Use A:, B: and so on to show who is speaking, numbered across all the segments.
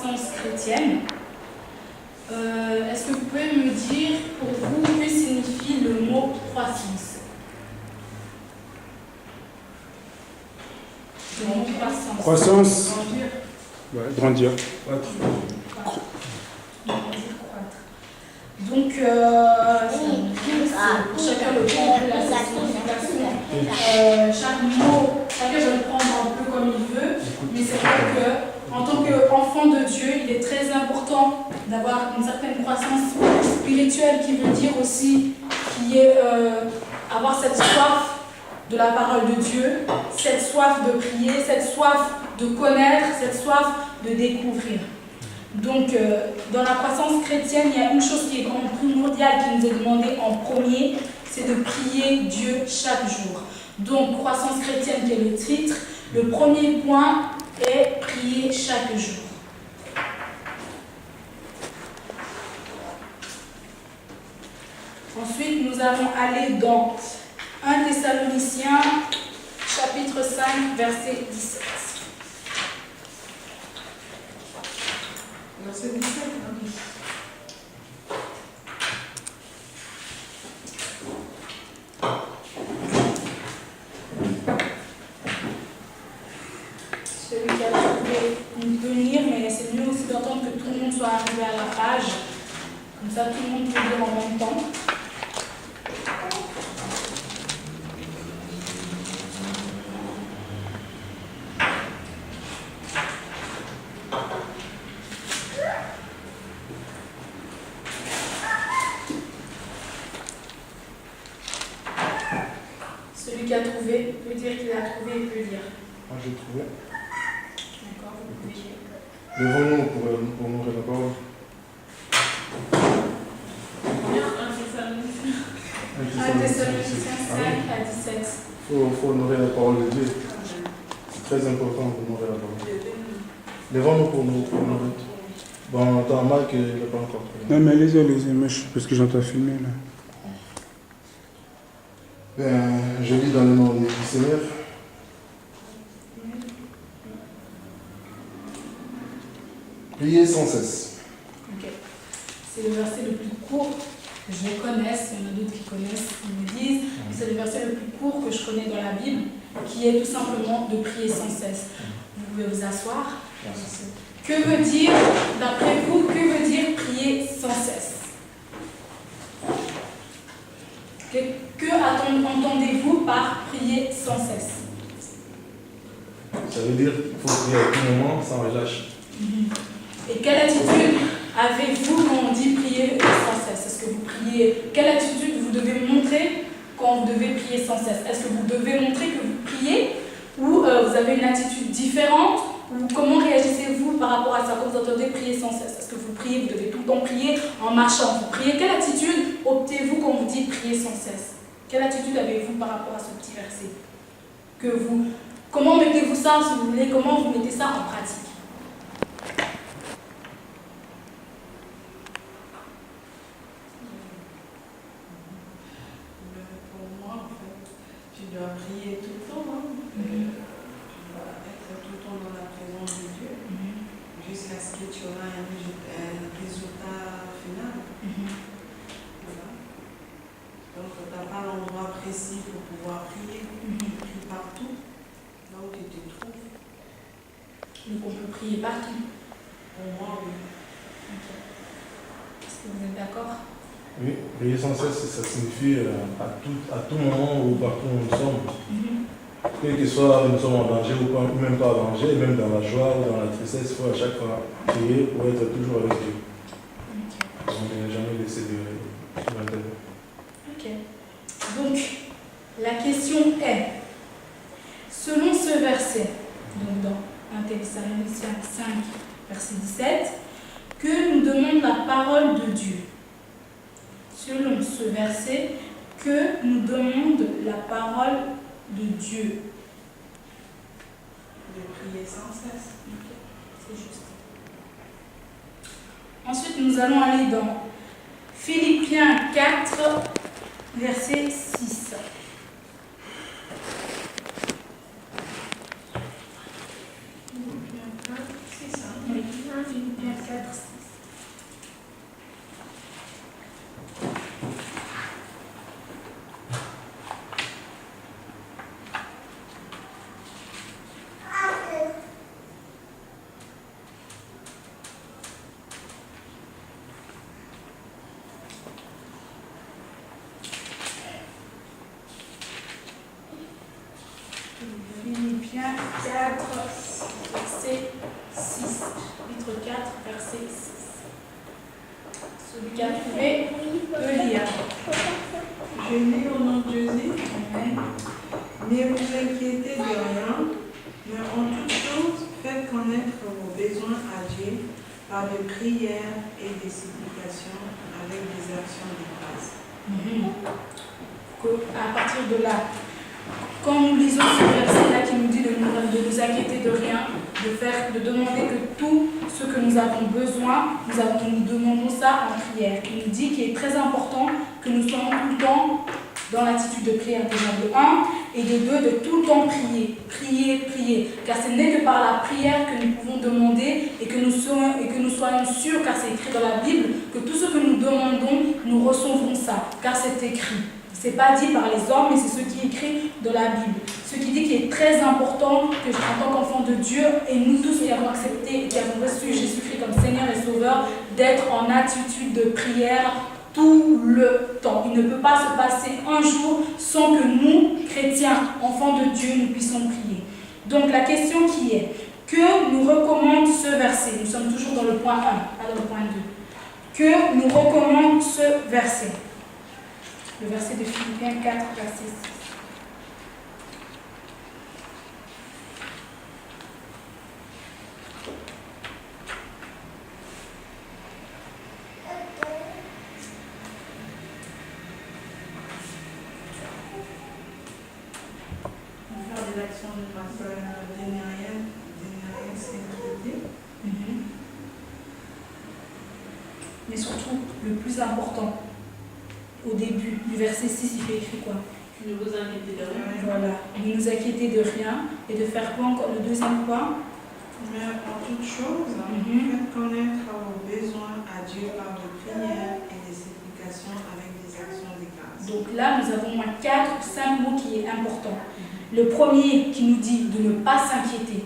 A: croissance chrétienne. Est-ce que vous pouvez me dire pour vous que signifie le mot croissance? Le mot croissance.
B: Croissance.
C: Grandir.
B: Ouais, grandir.
A: Donc, chacun le prend la signification. Chaque mot, chacun va le prendre un peu comme il veut, mais c'est vrai qu'en tant qu'enfant de Dieu, il est très important d'avoir une certaine croissance spirituelle qui veut dire aussi qui est avoir cette soif de la parole de Dieu, cette soif de prier, cette soif de connaître, cette soif de découvrir. Donc, dans la croissance chrétienne, il y a une chose qui est vraiment primordiale, qui nous est demandée en premier, c'est de prier Dieu chaque jour. Donc, croissance chrétienne qui est le titre, le premier point est prier chaque jour. Ensuite, nous allons aller dans 1 Thessaloniciens, chapitre 5, verset 17.
C: Verset 17, oui.
A: Celui qui a trouvé venir, mais c'est mieux aussi d'entendre que tout le monde soit arrivé à la page. Comme ça, tout le monde peut lire en même temps. Celui qui a trouvé peut dire qu'il a trouvé et peut lire.
B: Moi j'ai trouvé.
A: D'accord, vous pouvez lire.
B: Levons-nous pour honorer la parole.
C: Bien, 1 Thessaloniciens.
A: 1 Thessaloniciens 5 à 17.
B: Il faut honorer la parole de Dieu. C'est très important d'honorer la parole. Levons-nous pour nous honorer. Bon, t'as Marc, il n'est pas encore trouvé.
D: Non, mais allez-y, parce que j'entends filmer là.
B: Ben, je lis dans le nom du Seigneur. Priez sans cesse.
A: Ok. C'est le verset le plus court que je connaisse. Il y en a d'autres qui connaissent, qui me disent. C'est le verset le plus court que je connais dans la Bible, qui est tout simplement de prier sans cesse. Vous pouvez vous asseoir. Que veut dire, d'après vous, que veut dire prier sans cesse? Que entendez-vous par prier sans cesse?
B: Ça veut dire qu'il faut prier à tout moment sans relâche.
A: Et quelle attitude avez-vous quand on dit prier sans cesse? Est-ce que vous priez? Quelle attitude vous devez montrer quand vous devez prier sans cesse? Est-ce que vous devez montrer que vous priez ou vous avez une attitude différente? Ou comment réagissez-vous par rapport à ça quand vous entendez prier sans cesse? Est-ce que vous priez, vous devez tout le temps prier en marchant? Vous priez, quelle attitude optez-vous quand vous dites prier sans cesse? Quelle attitude avez-vous par rapport à ce petit verset? Comment mettez-vous ça, si vous voulez, comment vous mettez ça en pratique?
C: Pour moi, en fait, tu dois prier tout le temps. Tu dois être tout le temps dans la présence de Dieu jusqu'à ce que tu auras un résultat final. Voilà. Donc, tu n'as pas l'endroit précis pour pouvoir prier. Tu pries partout, là où tu te trouves.
A: Donc on peut prier partout.
C: Pour moi, oui.
A: Okay. Est-ce que vous êtes d'accord?
B: Oui, prier sans cesse, ça signifie à tout moment ou partout où nous sommes. Quel que soit, nous sommes en danger ou même pas en danger, même dans la joie ou dans la tristesse, il faut à chaque fois prier pour être toujours avec Dieu. On n'est jamais laissé de l'intérieur.
A: Ok. Donc, la question est, selon ce verset, donc dans 1 Thessaloniciens 5, verset 17, que nous demande la parole de Dieu? Selon ce verset, que nous demande la parole de Dieu?
C: De prier sans cesse.
A: Ok, c'est juste. Ensuite, nous allons aller dans Philippiens 4, verset 6.
C: C'est ça.
A: Oui. Philippiens 4, 6. Philippiens 4, verset 6. Chapitre 4, verset 6. Celui qui a trouvé peut lire.
C: Je lis au nom de Jésus. Amen. Ne vous inquiétez de rien, mais en toute chose, faites connaître vos besoins à Dieu par des prières et des supplications avec des actions de grâce.
A: À partir de là, quand nous lisons ce verset-là qui nous dit de nous inquiéter de rien, de demander que tout ce que nous avons besoin, nous demandons ça en prière. Il nous dit qu'il est très important que nous soyons tout le temps dans l'attitude de prière, déjà de 1, et de 2, de tout le temps prier, prier, prier. Car ce n'est que par la prière que nous pouvons demander et que nous soyons sûrs, car c'est écrit dans la Bible, que tout ce que nous demandons, nous recevrons ça, car c'est écrit. Ce n'est pas dit par les hommes, mais c'est ce qui est écrit dans la Bible. Ce qui dit qu'il est très important que, en tant qu'enfant de Dieu, et nous tous qui avons accepté et qui avons reçu Jésus-Christ comme Seigneur et Sauveur, d'être en attitude de prière tout le temps. Il ne peut pas se passer un jour sans que nous, chrétiens, enfants de Dieu, nous puissions prier. Donc la question qui est, que nous recommande ce verset? Nous sommes toujours dans le point 1, pas dans le point 2. Que nous recommande ce verset? Le verset de Philippiens 4, verset 6.
C: Faire des actions de grâce, de ne rien s'inquiéter.
A: Mais surtout, le plus important, au début du verset 6, il fait écrit quoi?
E: Ne vous inquiétez de rien.
A: Voilà, ne nous inquiéter de rien et de faire quoi encore? Le deuxième point?
C: Mais en toute chose, faites connaître vos besoins à Dieu par des prières et des supplications avec des actions de grâce.
A: Donc là, nous avons 4 ou 5 mots qui est important. Le premier qui nous dit de ne pas s'inquiéter.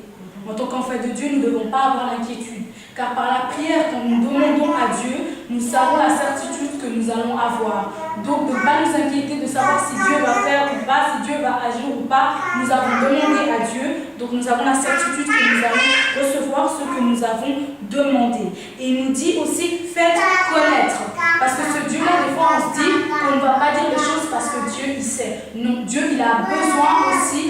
A: En tant qu'enfant de Dieu, nous ne devons pas avoir l'inquiétude. Car par la prière, quand nous demandons à Dieu, nous savons la certitude que nous allons avoir. Donc, de ne pas nous inquiéter de savoir si Dieu va faire ou pas, si Dieu va agir ou pas. Nous avons demandé à Dieu, donc nous avons la certitude que nous allons recevoir ce que nous avons demandé. Et il nous dit aussi, faites connaître. Parce que ce Dieu-là, des fois, on se dit qu'on ne va pas dire les choses parce que Dieu, il sait. Non, Dieu, il a besoin aussi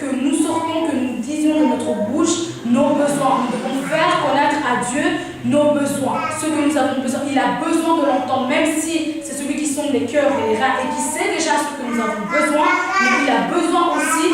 A: que nous sortions, que nous disions de notre bouche nos besoins. Nous devons faire connaître à Dieu nos besoins, ce que nous avons besoin. Il a besoin de l'entendre, même si c'est celui qui sonde les cœurs et les reins et qui sait déjà ce que nous avons besoin, mais il a besoin aussi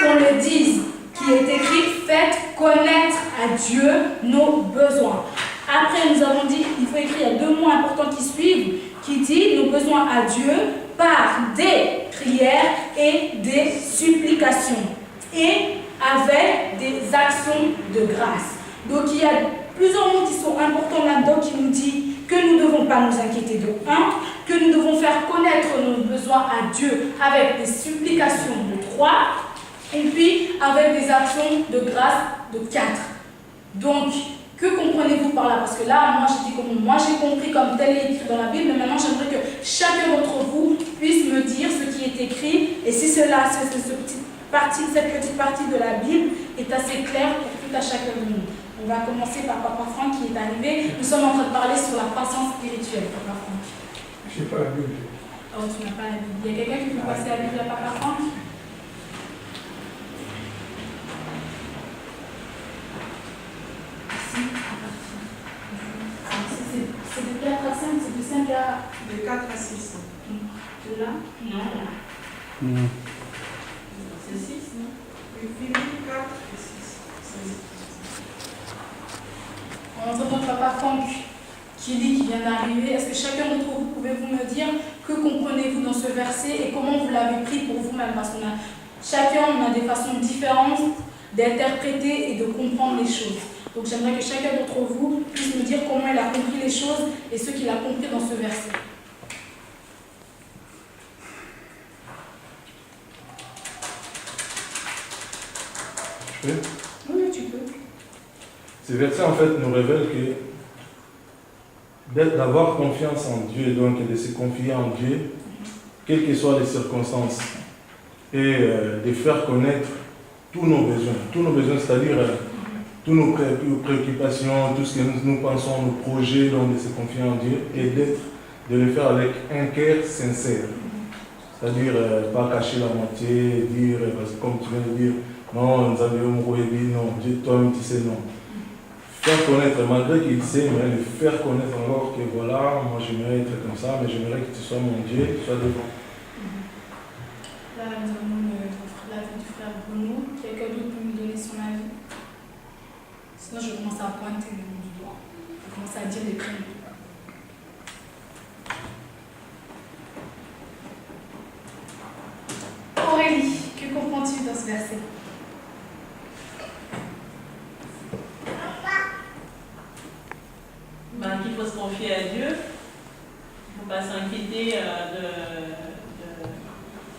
A: qu'on le dise, qui est écrit, faites connaître à Dieu nos besoins. Après, nous avons dit, il faut écrire, il y a 2 mots importants qui suivent, qui dit nos besoins à Dieu par des prières et des supplications et avec des actions de grâce. Donc il y a plusieurs mots qui sont importants là-dedans qui nous disent que nous ne devons pas nous inquiéter de 1, que nous devons faire connaître nos besoins à Dieu avec des supplications de 3, et puis avec des actions de grâce de 4. Donc, que comprenez-vous par là? Parce que là, moi j'ai compris comme tel est écrit dans la Bible, mais maintenant j'aimerais que chacun d'entre vous puisse me dire ce qui est écrit, et si cette petite partie de la Bible est assez claire pour tout à chacun de nous. On va commencer par Papa Franck qui est arrivé. Nous sommes en train de parler sur la croissance spirituelle, Papa Franck.
F: Je n'ai pas la Bible.
A: Oh, tu n'as pas la Bible. Il y a quelqu'un qui peut passer la Bible à Papa Franck? C'est de 4 à 5, c'est de 5 à...
C: De 4 à 6.
A: De là?
D: Non.
E: C'est 6, non?
C: Oui, Philippe 4 et 6.
A: On entend Papa Franck qui dit qu'il vient d'arriver. Est-ce que chacun d'entre vous pouvez-vous me dire que comprenez-vous dans ce verset et comment vous l'avez pris pour vous-même? Parce qu'on a chacun, on a des façons différentes d'interpréter et de comprendre les choses. Donc j'aimerais que chacun d'entre vous puisse me dire comment il a compris les choses et ce qu'il a compris dans ce verset.
B: Je peux?
A: Oui, tu peux.
B: Ces versets en fait nous révèlent que d'avoir confiance en Dieu, donc de se confier en Dieu, quelles que soient les circonstances, et de faire connaître tous nos besoins, c'est-à-dire toutes nos préoccupations, tout ce que nous pensons, nos projets, donc de se confier en Dieu, et de le faire avec un cœur sincère. C'est-à-dire pas cacher la moitié, dire, parce que comme tu viens de dire, non, nous avions non, Dieu, toi-même tu sais, non. Faire connaître, malgré qu'il sait, mais le faire connaître encore que voilà, moi j'aimerais être comme ça, mais j'aimerais que tu sois mon Dieu, que tu sois devant.
A: Là, nous avons l'avis du frère Bruno. Quelqu'un d'autre peut nous donner son avis? Sinon, je commence à pointer le bout du doigt. Je commence à dire les prénoms. Aurélie, que comprends-tu dans ce verset?
E: Qu'il faut se confier à Dieu. Il ne faut pas s'inquiéter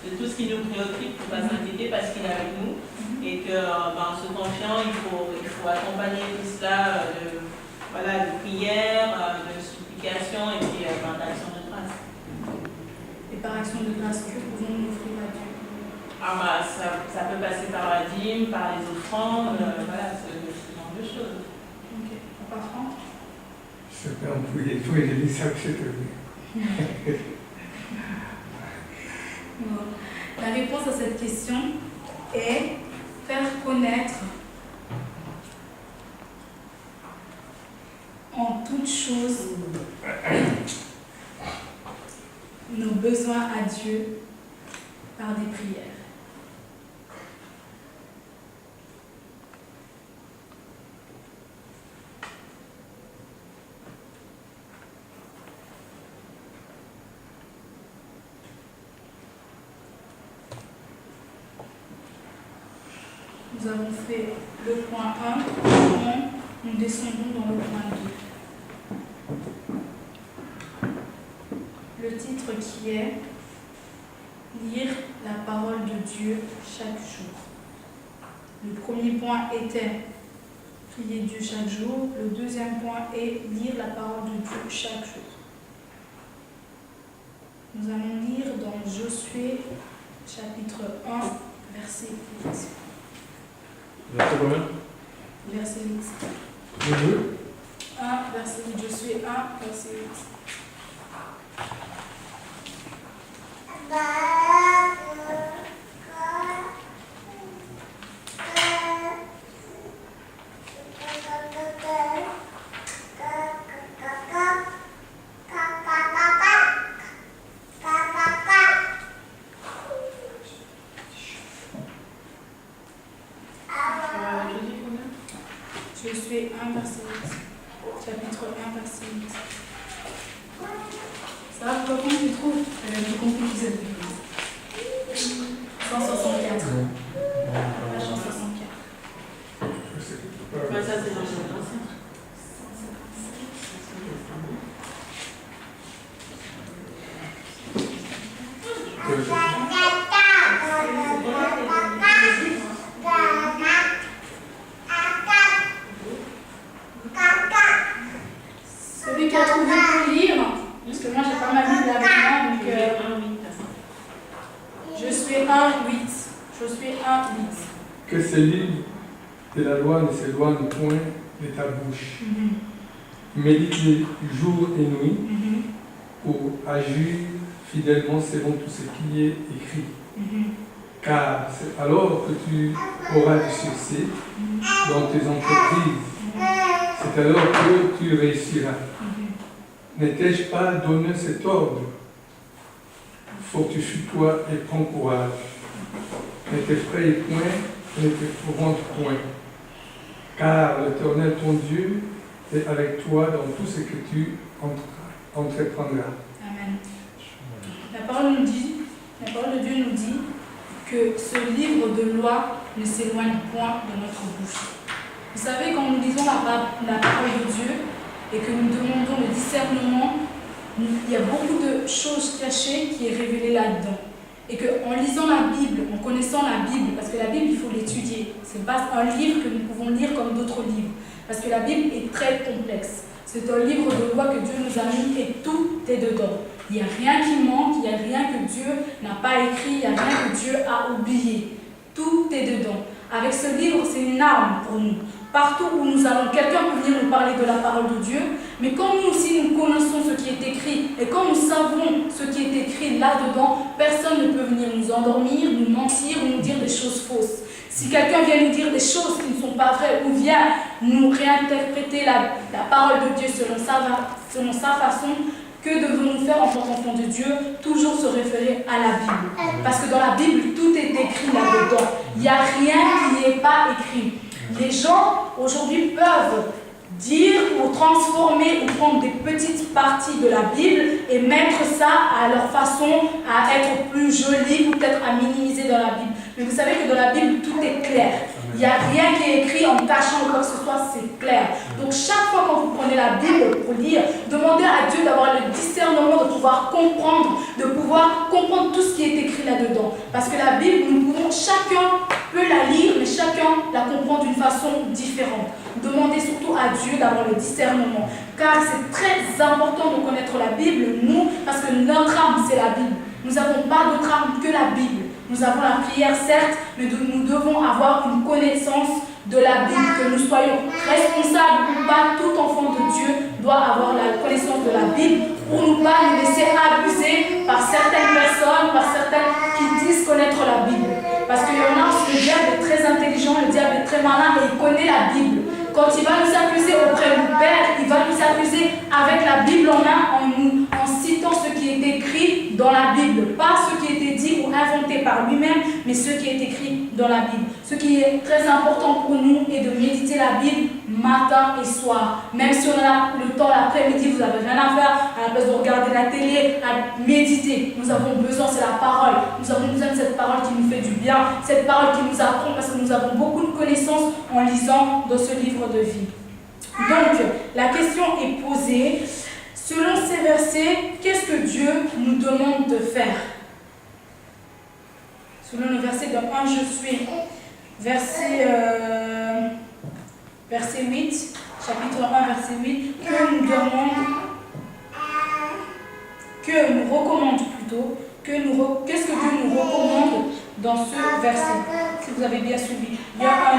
E: de tout ce qui nous préoccupe. Il ne faut pas s'inquiéter parce qu'il est avec nous. Et qu'en se confiant, il faut accompagner tout cela de prière, de supplication et puis d'action de grâce.
A: Et par action de grâce, que pouvons-nous offrir à Dieu?
E: Ça peut passer par la dîme, par les offrandes, ce genre de choses.
A: Ok. Papa Franck?
D: C'est un peu les tout et les sacs, c'est tout.
A: La réponse à cette question est faire connaître en toutes choses nos besoins à Dieu par des prières. Nous avons fait le point 1, nous descendons dans le point 2. Le titre qui est Lire la parole de Dieu chaque jour. Le premier point était prier Dieu chaque jour. Le deuxième point est lire la parole de Dieu chaque jour. Nous allons lire dans Josué chapitre 1, verset 8.
B: Verset combien?
A: Verset 8.
D: Les deux?
A: 1, verset 8. Josué 1, verset 8. Josué 1, verset 8. Chapitre 1, verset 8. Ça va, comment tu trouves? J'ai compris que vous êtes 164. Page 164.
E: Ça, c'est dans le ancien.
A: Celui qui a trouvé pour lire, parce que moi j'ai pas ma Bible avec moi, donc Josué 1, 8. Josué 1, 8.
D: Que ces livres de la loi ne s'éloignent point de ta bouche. Médite-les jour et nuit pour agir fidèlement selon tout ce qui est écrit. Car c'est alors que tu auras du succès dans tes entreprises. C'est alors que tu réussiras. N'ai-je pas donné cet ordre? Fortifie-toi et prends courage. Ne t'effraie point, ne t'épouvante point. Car l'Éternel ton Dieu est avec toi dans tout ce que tu entreprendras.
A: Amen. La parole de Dieu nous dit que ce livre de loi ne s'éloigne point de notre bouche. Vous savez, quand nous lisons la parole de Dieu et que nous demandons le discernement, il y a beaucoup de choses cachées qui est révélées là-dedans. Et qu'en lisant la Bible, en connaissant la Bible, parce que la Bible, il faut l'étudier. Ce n'est pas un livre que nous pouvons lire comme d'autres livres. Parce que la Bible est très complexe. C'est un livre de loi que Dieu nous a mis et tout est dedans. Il n'y a rien qui manque, il n'y a rien que Dieu n'a pas écrit, il n'y a rien que Dieu a oublié. Tout est dedans. Avec ce livre, c'est une arme pour nous. Partout où nous allons, quelqu'un peut venir nous parler de la parole de Dieu, mais quand nous aussi nous connaissons ce qui est écrit, et quand nous savons ce qui est écrit là-dedans, personne ne peut venir nous endormir, nous mentir ou nous dire des choses fausses. Si quelqu'un vient nous dire des choses qui ne sont pas vraies ou vient nous réinterpréter la parole de Dieu selon sa façon, que devons-nous faire en tant qu'enfants de Dieu? Toujours se référer à la Bible. Parce que dans la Bible, tout est écrit là-dedans. Il n'y a rien qui n'est pas écrit. Les gens, aujourd'hui, peuvent dire ou transformer ou prendre des petites parties de la Bible et mettre ça à leur façon à être plus joli ou peut-être à minimiser dans la Bible. Mais vous savez que dans la Bible, tout est clair. Il n'y a rien qui est écrit en tâchant ou quoi que ce soit, c'est clair. Donc chaque fois quand vous prenez la Bible pour lire, demandez à Dieu d'avoir le discernement de pouvoir comprendre tout ce qui est écrit là-dedans. Parce que la Bible, chacun peut la lire, mais chacun la comprend d'une façon différente. Demandez surtout à Dieu d'avoir le discernement. Car c'est très important de connaître la Bible, nous, parce que notre âme, c'est la Bible. Nous n'avons pas d'autre âme que la Bible. Nous avons la prière, certes, mais nous devons avoir une connaissance de la Bible, que nous soyons responsables ou pas. Tout enfant de Dieu doit avoir la connaissance de la Bible pour ne pas nous laisser abuser par certaines personnes, par certaines qui disent connaître la Bible. Parce qu'il y en a, le diable est très intelligent, le diable est très malin et il connaît la Bible. Quand il va nous accuser auprès du Père, il va nous accuser avec la Bible en main, en citant ce qui est écrit dans la Bible. Pas ce qui a été dit ou inventé par lui-même, mais ce qui est écrit dans la Bible. Ce qui est très important pour nous est de méditer la Bible matin et soir. Même si on a le temps l'après-midi, vous n'avez rien à faire, à la place de regarder la télé, à méditer. Nous avons besoin, c'est la parole. Nous avons besoin de cette parole qui nous fait du bien, cette parole qui nous apprend, parce que nous avons beaucoup de connaissances en lisant dans ce livre de vie. Donc, la question est posée. Selon ces versets, qu'est-ce que Dieu nous demande de faire? Selon le verset de 1, je suis, verset 8, chapitre 1, verset 8, qu'est-ce que Dieu nous recommande dans ce verset? Si vous avez bien suivi, il y a un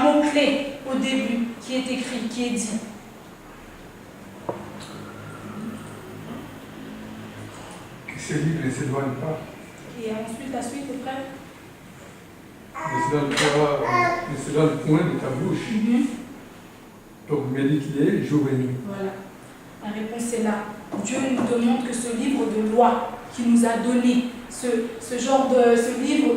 A: mot-clé au début qui est écrit, qui est dit.
D: Que ces livres ne s'éloignent pas.
A: Et ensuite, la suite est prête.
D: Ne s'éloigne point de ta bouche. Donc médite-les jour et nuit.
A: Voilà. La réponse est là. Dieu nous demande que ce livre de loi qu'il nous a donné, ce livre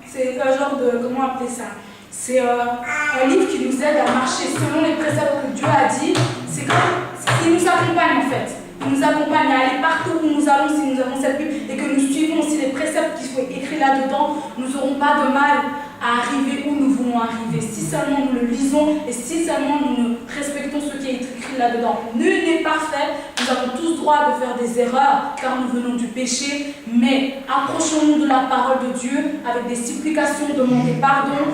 A: c'est un genre de, comment appeler ça? C'est un livre qui nous aide à marcher selon les préceptes que Dieu a dit. C'est comme, il nous accompagne en fait. Il nous accompagne à aller partout où nous allons si nous avons cette Bible et que nous suivons aussi les préceptes qui sont écrits là-dedans. Nous n'aurons pas de mal à arriver où nous voulons arriver. Si seulement nous le lisons et si seulement nous respectons ce qui est écrit là-dedans. Nul n'est parfait. Nous avons tous droit de faire des erreurs car nous venons du péché. Mais approchons-nous de la parole de Dieu avec des supplications, demander pardon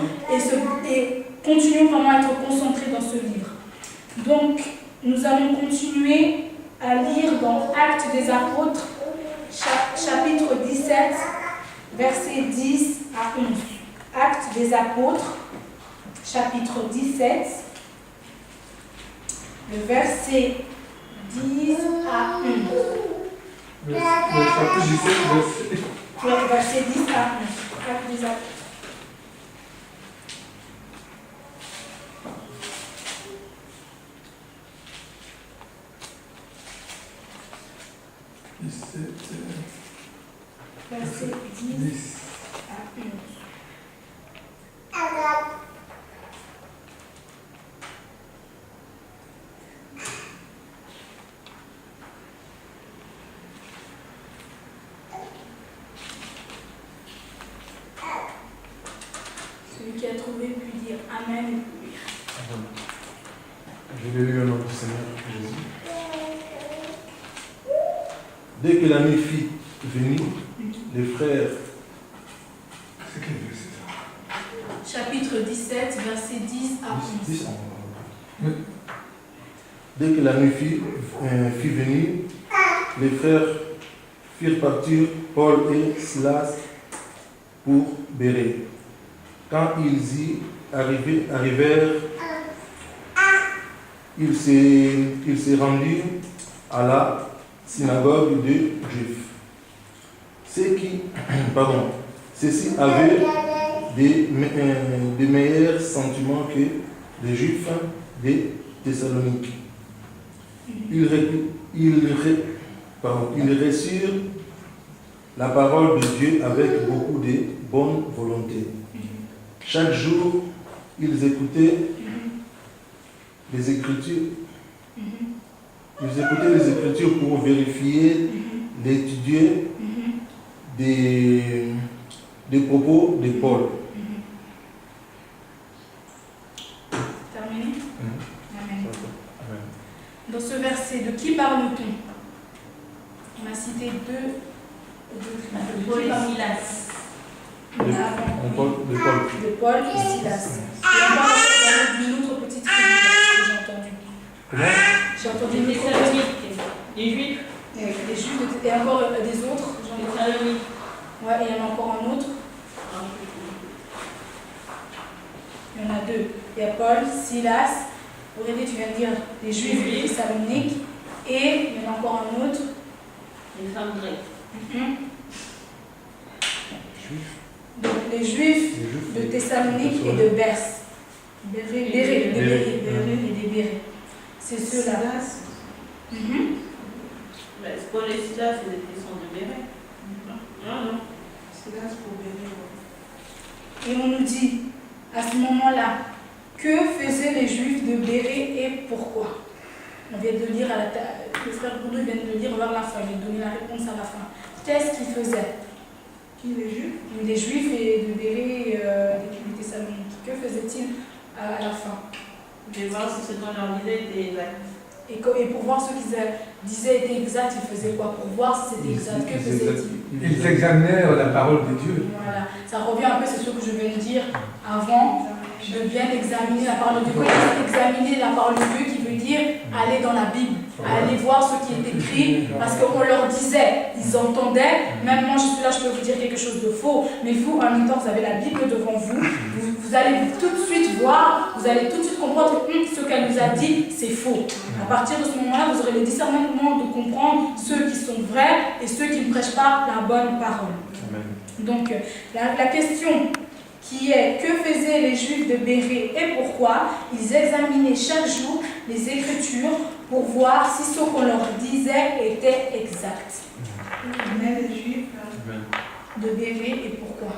A: et continuons vraiment à être concentrés dans ce livre. Donc, nous allons continuer à lire dans Actes des Apôtres, chapitre 17, versets 10 à 11. Actes des Apôtres, chapitre 17, le verset 10 à 11.
D: Le chapitre 17,
A: Verset 10 à 11. Actes des Apôtres. Verset 10 à 11. Celui qui a trouvé peut dire Amen et peut lire.
B: Dès que la nuit fit venir, les frères,
D: C'est quel verset ça?
A: Chapitre 17, versets 10 à 11.
B: Dès que la nuit fit venir, les frères firent partir Paul et Silas pour Bérée. Quand ils y arrivèrent, ils se rendirent à la synagogue des Juifs. Ceux-ci avaient des meilleurs sentiments que les Juifs de Thessalonique. Ils reçurent la parole de Dieu avec beaucoup de bonne volonté. Chaque jour, ils écoutaient les Écritures. Ils écoutaient les Écritures pour vérifier, l'étudier des propos de Paul.
A: Terminé? Amen. Dans ce verset, de qui parle-t-on? On a cité deux.
E: Paul et Silas.
A: De Paul et Silas. Et on parle d'une autre petite fille que j'ai entendue. J'ai entendu une
E: Thessalonique. Les Juifs.
A: Les Juifs et encore des autres.
E: Thessalonique.
A: Ouais, et il y en a encore un autre. Il y en a deux. Il y a Paul, Silas. Aurélie, tu viens de dire les Juifs de Thessalonique. Et il y en a encore un autre.
E: Les femmes grecques.
A: Donc les Juifs de Thessalonique et de Berce. Bérée et des Bérées. C'est ceux-là.
E: Paul et Silas, ils sont de Bérée. Non.
C: Silas pour Bérée.
A: Et on nous dit, à ce moment-là, que faisaient les Juifs de Bérée et pourquoi? On vient de lire, le frère Boudou vient de le lire vers la fin, il vient de donner la réponse à la fin. Qu'est-ce qu'ils faisaient?
C: Qui, les Juifs?
A: Les Juifs et de Bérée et de Thessalonique. Que faisaient-ils à la fin?
E: Je vais voir si ce qu'on leur disait était exact.
A: Et pour voir ce qu'ils disaient était exact, ils faisaient quoi? Pour voir si c'était exact, que faisaient-ils?
D: Ils examinèrent la parole de Dieu.
A: Voilà, ça revient un peu, c'est ce que je viens de dire avant, de bien examiner la parole de Dieu. Examiner la parole de Dieu qui veut dire aller dans la Bible, aller voir ce qui est écrit, parce qu'on leur disait, ils entendaient, même moi je suis là, je peux vous dire quelque chose de faux, mais vous, en même temps, vous avez la Bible devant vous, vous allez tout de suite voir, vous allez tout de suite comprendre que ce qu'elle nous a dit, c'est faux. À partir de ce moment-là, vous aurez le discernement de comprendre ceux qui sont vrais et ceux qui ne prêchent pas la bonne parole.
B: Amen.
A: Donc, la question qui est que faisaient les Juifs de Bérée et pourquoi? Ils examinaient chaque jour les Écritures pour voir si ce qu'on leur disait était exact.
C: Les Juifs
A: De Bérée et pourquoi?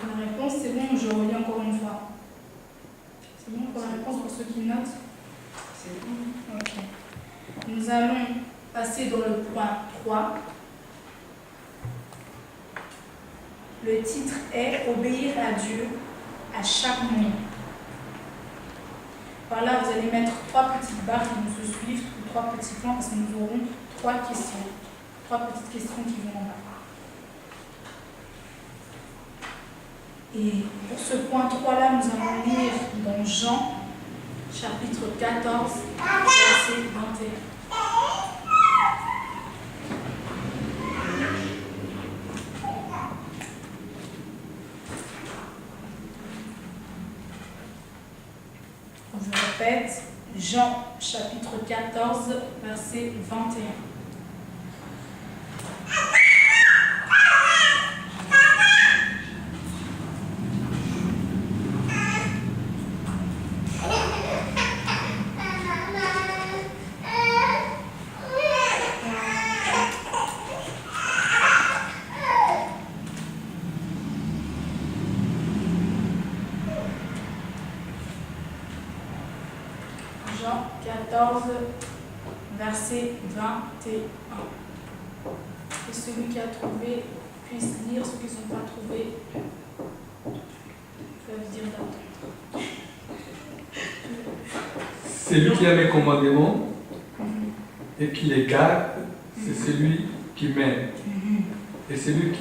A: La réponse, c'est bon, je relis encore une fois. C'est bon pour la réponse pour ceux qui notent?
C: C'est bon.
A: Ok. Nous allons passer dans le point 3. Le titre est Obéir à Dieu à chaque moment. Par là, vous allez mettre 3 petites barres qui vont se suivre, ou 3 petits points, parce que nous aurons 3 questions. 3 petites questions qui vont en bas. Et pour ce point 3-là, nous allons lire dans Jean, chapitre 14, verset 21. Je répète, Jean, chapitre 14, verset 21. Jean 14, verset 21. Que celui qui a trouvé puisse lire, ceux qui ne sont pas trouvés peuvent dire d'attendre.
D: Celui qui a mes commandements et qui les garde, c'est celui qui m'aime. Et celui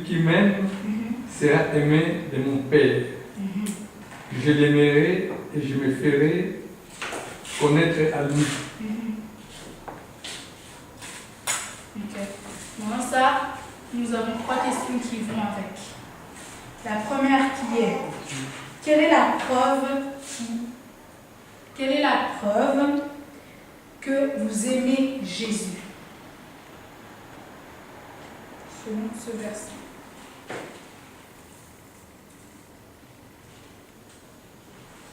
D: qui m'aime sera aimé de mon Père. Je l'aimerai et je me ferai connaître à lui.
A: Ok. Maintenant ça, nous avons 3 questions qui vont avec. La première qui est, quelle est la preuve que vous aimez Jésus? Selon ce verset.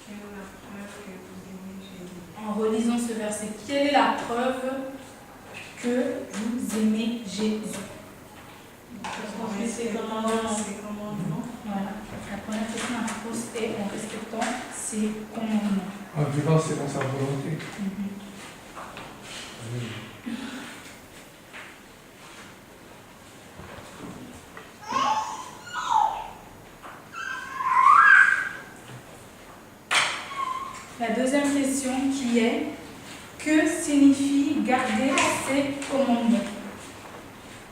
C: Quelle est la preuve que vous aimez Jésus?
A: En relisant ce verset, quelle est la preuve que vous aimez Jésus?
E: Ses commandements.
A: Voilà. La première question à poser est en respectant ses commandements.
D: En vivant selon sa volonté.
A: La deuxième question qui est, que signifie garder ses commandements?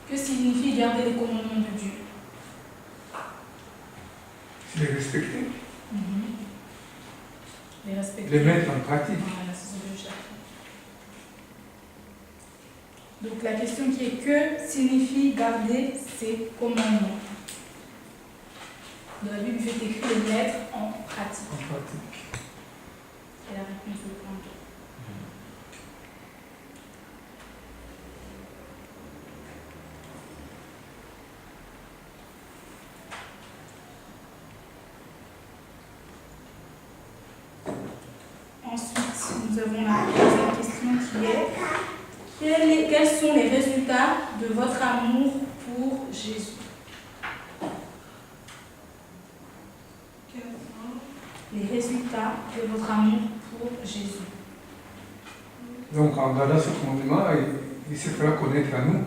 A: Que signifie garder les commandements de Dieu?
D: Les respecter.
A: Les respecter.
D: Les mettre en pratique.
A: Voilà, c'est ce que je cherche. Donc la question qui est, que signifie garder ses commandements? Dans la Bible, il fait écrire les lettres en pratique.
D: En pratique.
A: Et la réponse de point. Ensuite, nous avons la deuxième question qui est, quels sont les résultats de votre amour pour Jésus? Les résultats de votre amour pour Jésus.
D: Donc en gardant ce commandement, il se fera connaître à nous.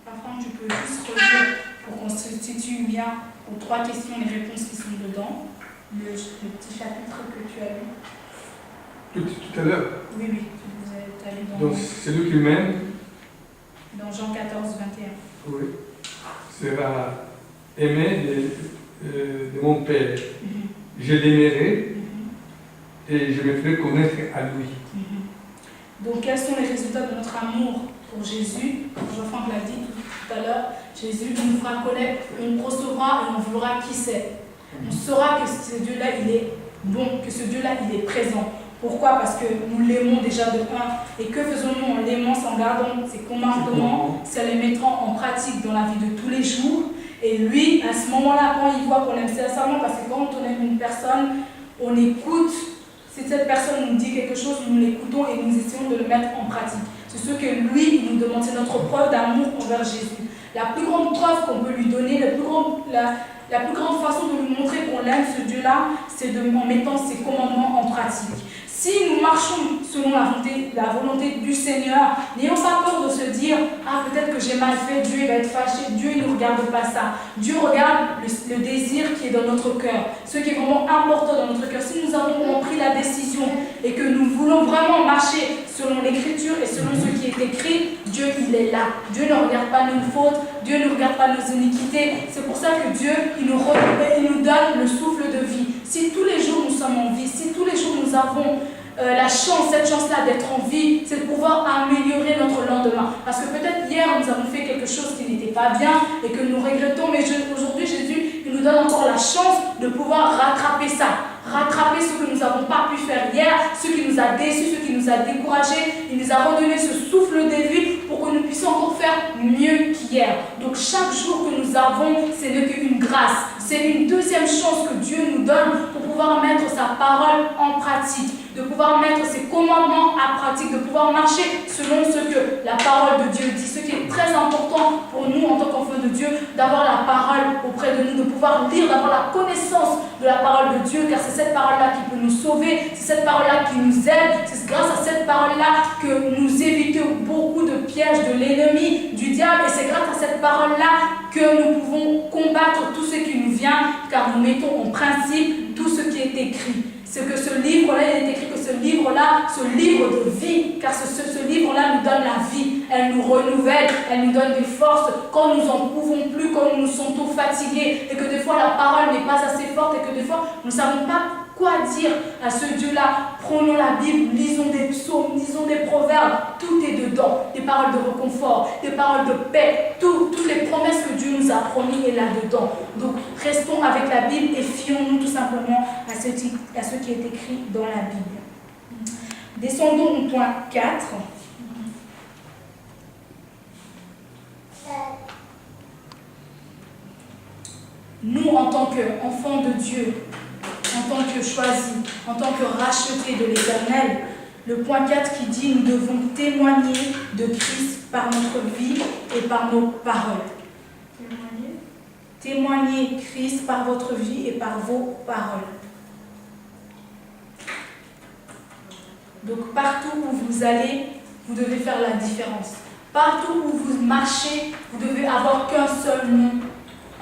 A: Parfois, tu peux juste relire pour qu'on se situe bien aux 3 questions et les réponses qui sont dedans. Le petit chapitre que tu as lu.
D: Tout à l'heure.
A: Oui, vous êtes allé
D: Donc celui qui m'aime,
A: dans Jean 14, 21.
D: oui, sera aimé de mon Père. Je l'aimerai et je me ferai connaître à lui.
A: Donc, quels sont les résultats de notre amour pour Jésus? Jean-Franck l'a dit tout à l'heure, Jésus nous fera connaître, on recevra et on verra qui c'est. On saura que ce Dieu-là, il est bon, que ce Dieu-là, il est présent. Pourquoi? Parce que nous l'aimons déjà de un. Et que faisons-nous en l'aimant, en gardant ses commandements, c'est les mettant en pratique dans la vie de tous les jours. Et lui, à ce moment-là, quand il voit qu'on aime sincèrement, parce que quand on aime une personne, on écoute. Si cette personne nous dit quelque chose, nous l'écoutons et nous essayons de le mettre en pratique. C'est ce que lui, il nous demande, c'est notre preuve d'amour envers Jésus. La plus grande preuve qu'on peut lui donner, la plus grande façon de lui montrer qu'on aime ce Dieu-là, c'est en mettant ses commandements en pratique. Si nous marchons selon la volonté du Seigneur, n'ayons pas peur de se dire « Ah, peut-être que j'ai mal fait, Dieu va être fâché. » Dieu ne regarde pas ça. Dieu regarde le désir qui est dans notre cœur, ce qui est vraiment important dans notre cœur. Si nous avons pris la décision et que nous voulons vraiment marcher selon l'Écriture et selon ce qui est écrit, Dieu, il est là. Dieu ne regarde pas nos fautes, Dieu ne regarde pas nos iniquités. C'est pour ça que Dieu, il nous donne le souffle de vie. Si tous les jours nous sommes en vie, si tous les jours nous avons cette chance-là d'être en vie, c'est de pouvoir améliorer notre lendemain. Parce que peut-être hier, nous avons fait quelque chose qui n'était pas bien et que nous regrettons, mais aujourd'hui, Jésus, il nous donne encore la chance de pouvoir rattraper ça. Rattraper ce que nous n'avons pas pu faire hier, ce qui nous a déçus, ce qui nous a découragés. Il nous a redonné ce souffle de vie pour que nous puissions encore faire mieux qu'hier. Donc chaque jour que nous avons, ce n'est qu'une grâce. C'est une deuxième chance que Dieu nous donne pour pouvoir mettre sa parole en pratique, de pouvoir mettre ses commandements en pratique, de pouvoir marcher selon ce que la parole de Dieu dit. Ce qui est très important pour nous en tant qu'enfants de Dieu, d'avoir la parole auprès de nous, de pouvoir lire, d'avoir la connaissance de la parole de Dieu, car c'est cette parole-là qui peut nous sauver, c'est cette parole-là qui nous aide, c'est grâce à cette parole-là que nous évitons beaucoup de pièges de l'ennemi, du diable, et c'est grâce à cette parole-là que nous pouvons combattre tout ce qui nous vient, car nous mettons en principe tout ce qui est écrit. C'est que ce livre-là, il est écrit que ce livre-là, ce livre de vie, car ce livre-là nous donne la vie, elle nous renouvelle, elle nous donne des forces quand nous n'en pouvons plus, quand nous nous sentons fatigués, et que des fois la parole n'est pas assez forte, et que des fois nous ne savons pas quoi dire à ce Dieu-là. Prenons la Bible, lisons des psaumes, lisons des proverbes, tout est dedans. Des paroles de réconfort, des paroles de paix, toutes les promesses que Dieu nous a promis est là-dedans. Donc restons avec la Bible et fions-nous tout simplement à ce qui est écrit dans la Bible. Descendons au point 4. Nous, en tant qu'enfants de Dieu, en tant que choisis, en tant que rachetés de l'Éternel, le point 4 qui dit « Nous devons témoigner de Christ par notre vie et par nos paroles. » Témoigner Christ par votre vie et par vos paroles. Donc partout où vous allez, vous devez faire la différence. Partout où vous marchez, vous devez avoir qu'un seul nom,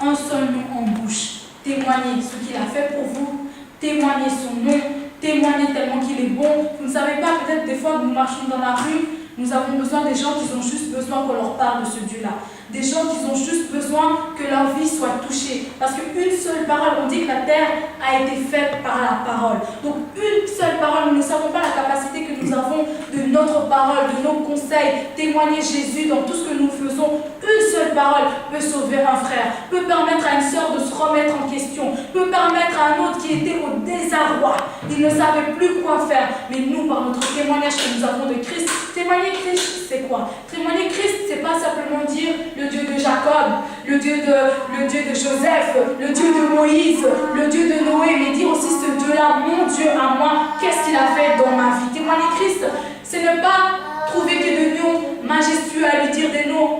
A: un seul nom en bouche. Témoignez ce qu'il a fait pour vous, témoignez son nom, témoignez tellement qu'il est bon. Vous ne savez pas, peut-être des fois nous marchons dans la rue, nous avons besoin des gens qui ont juste besoin qu'on leur parle de ce Dieu-là. Des gens qui ont juste besoin que leur vie soit touchée. Parce qu'une seule parole, on dit que la terre a été faite par la parole. Donc une seule parole, nous ne savons pas la capacité que nous avons de notre parole, de nos conseils. Témoigner Jésus dans tout ce que nous faisons. Une seule parole peut sauver un frère, peut permettre à une sœur de se remettre en question, peut permettre à un autre qui était au désarroi. Il ne savait plus quoi faire. Mais nous, par notre témoignage que nous avons de Christ, témoigner Christ, c'est quoi? Témoigner Christ, c'est pas simplement dire le Dieu de Jacob, le Dieu de Joseph, le Dieu de Moïse, le Dieu de Noé, mais dire aussi ce Dieu-là, mon Dieu à moi, qu'est-ce qu'il a fait dans ma vie? Témoigner Christ, c'est ne pas trouver que de noms majestueux à lui dire des noms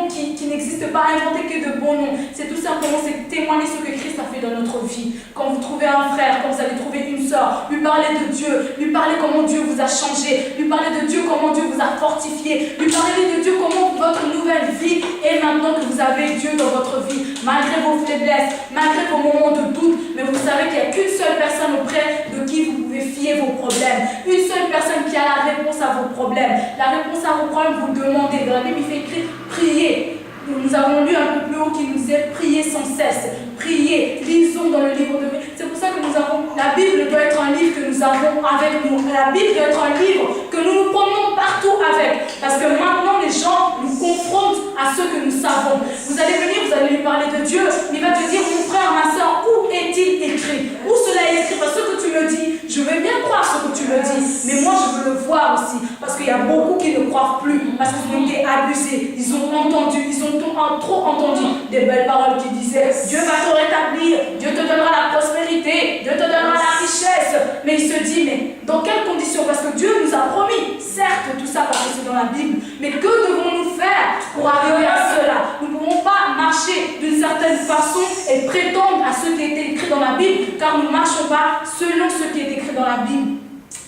A: qui n'existent pas, inventer que de bons noms. C'est tout simplement témoigner ce que Christ a fait dans notre vie. Quand vous trouvez un frère, quand vous allez trouver une soeur, lui parler de Dieu, lui parler comment Dieu vous a changé, lui parler de Dieu comment Dieu vous a fortifié, lui parler de Dieu comment votre nouvelle vie est maintenant que vous avez Dieu dans votre vie, malgré vos faiblesses, malgré vos moments de doute, mais vous savez qu'il n'y a qu'une seule personne auprès de qui vous pouvez fier vos problèmes, une seule personne qui a la réponse à vos problèmes. La réponse à vos problèmes, vous demandez. Dans la Bible, il fait écrire prier. Nous avons lu un peu plus haut qui nous dit prier sans cesse. Prier. Lisons dans le livre de Bible. C'est pour ça que nous avons. La Bible doit être un livre que nous avons avec nous. La Bible doit être un livre que nous nous promenons partout avec. Parce que maintenant, les gens nous confrontent à ce que nous savons. Vous allez venir, vous allez lui parler de Dieu. Il va te dire, mon frère, ma soeur, où est-il écrit? Où cela est écrit? Parce que ce que tu me dis, je veux bien croire ce que tu me dis. Mais moi, je veux le voir aussi. Parce qu'il y a beaucoup qui ne croient plus. Parce qu'ils ont été abusés. Ils ont entendu. Ils ont trop entendu des belles paroles qui disaient Dieu va te rétablir, Dieu te donnera la prospérité, Dieu te donnera la richesse. Mais il se dit, mais dans quelles conditions? Parce que Dieu nous a promis, certes, tout ça parce que c'est dans la Bible, mais que devons-nous faire pour arriver à cela? Nous ne pouvons pas marcher d'une certaine façon et prétendre à ce qui est écrit dans la Bible, car nous ne marchons pas selon ce qui est écrit dans la Bible.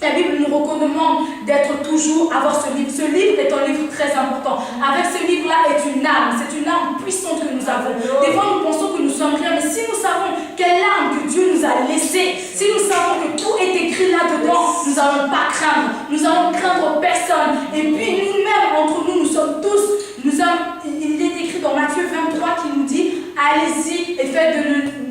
A: La Bible nous recommande d'être toujours, avoir ce livre. Ce livre est un livre très important. Avec ce livre-là est une arme. C'est une arme puissante que nous avons. Des fois, nous pensons que nous sommes rien, mais si nous savons quelle arme que Dieu nous a laissée, si nous savons que tout est écrit là-dedans, nous n'allons pas craindre. Nous allons craindre personne. Et puis, nous-mêmes, entre nous, nous sommes tous, il est écrit dans Matthieu 23 qui nous dit allez-y et faites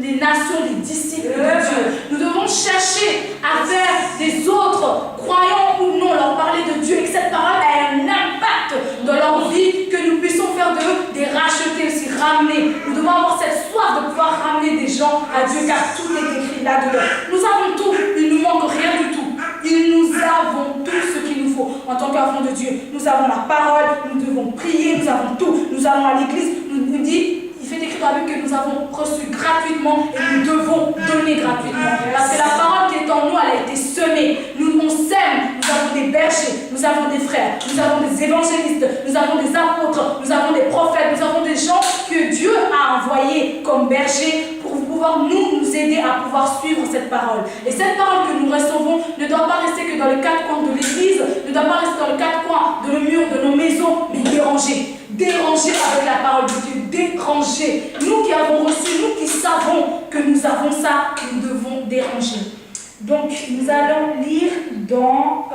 A: des nations des disciples de Dieu. Nous devons chercher à faire des autres, croyants ou non, leur parler de Dieu et que cette parole ait un impact dans leur vie, que nous puissions faire d'eux des rachetés aussi, ramener. Nous devons avoir cette soif de pouvoir ramener des gens à Dieu car tout est écrit là-dedans. Nous avons tout, il ne nous manque rien du tout. Nous avons tout ce qu'il nous faut en tant qu'enfants de Dieu. Nous avons la parole, nous devons prier, nous avons tout. Nous allons à l'église, nous dit, il fait écrire pas vu que nous avons reçu gratuitement et nous devons donner gratuitement. Parce que la parole qui est en nous, elle a été semée. Nous, on sème, nous avons des bergers, nous avons des frères, nous avons des évangélistes, nous avons des apôtres, nous avons des prophètes, nous avons des gens que Dieu a envoyés comme bergers pour pouvoir nous aider à pouvoir suivre cette parole. Et cette parole que nous recevons ne doit pas rester que dans les quatre coins de l'église, ne doit pas rester dans les quatre coins de nos murs, de nos maisons, mais déranger. Déranger avec la parole de Dieu, déranger. Nous qui avons reçu, nous qui savons que nous avons ça, nous devons déranger. Donc, nous allons lire dans